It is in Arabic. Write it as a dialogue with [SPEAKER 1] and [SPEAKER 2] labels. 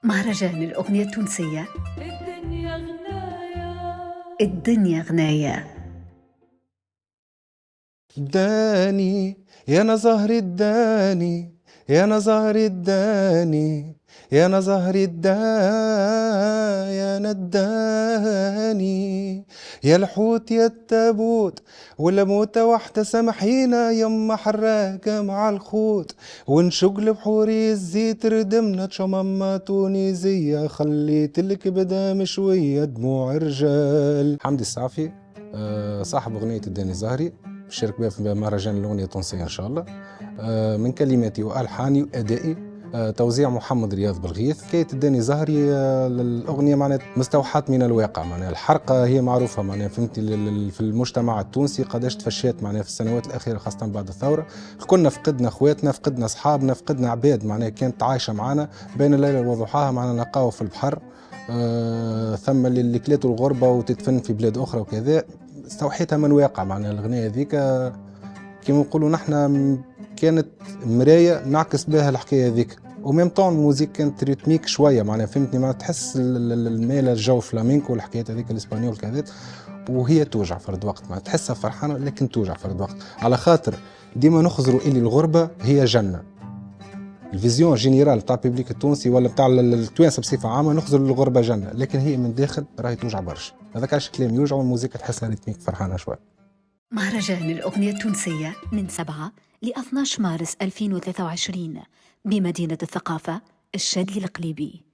[SPEAKER 1] مهرجان الأغنية التونسية
[SPEAKER 2] الدنيا غنايا
[SPEAKER 1] الدنيا غناية.
[SPEAKER 3] داني يا انا زهري الداني، يا انا زهري الداني، يا انا زهري يا انا الداني، يا الحوت يا التابوت ولا موتة واحدة سامحينا يما حراقة مع الخوت، ونشق بحوري الزيت ردمنا شمامة تونيزية خليت الكبدة مشوية دموع رجال. حمدي السعفي صاحب أغنية الداني زهري، شارك بها في مهرجان الأغنية التونسية إن شاء الله. من كلماتي وألحاني وأدائي، توزيع محمد رياض بالغيث. حكاية الداني زهري الأغنية معناها مستوحاة من الواقع، معناها الحرقة هي معروفة معناها فهمتي في المجتمع التونسي قداش تفشيت معناها في السنوات الأخيرة خاصة بعد الثورة. كنا فقدنا خواتنا، فقدنا أصحابنا، فقدنا عباد معناها كانت عايشة معنا بين الليلة وضحاها، معنا نلقاو في البحر. ثم اللي كلاتوا الغربة وتدفن في بلاد أخرى وكذا، استوحيتها من واقع. معناها الأغنية ذيك كما نقولوا نحن كانت مراية نعكس بها الحكاية ذيك، وميم طون الموزيك كانت ريتميك شوية معناها فهمتني، ما تحس الميلة الجو فلامينكو والحكاية هذيك الإسبانيول كذا، وهي توجع فرد وقت، ما تحسها فرحانة لكن توجع فرد وقت، على خاطر ديما نخزروا اللي الغربة هي جنة. الفيزيون جينيرال تاع الببليك التونسي ولا تاع التوانسه بصفه عامه نخزر الغربه جنه، لكن هي من داخل راهي توجع برشا. هذاك علاش كلام يوجع والموسيقى تحسها ريتميك فرحانه شوي.
[SPEAKER 1] مهرجان الأغنية التونسية
[SPEAKER 4] من 7 ل 12 مارس 2023 بمدينة الثقافة الشادي القليبي.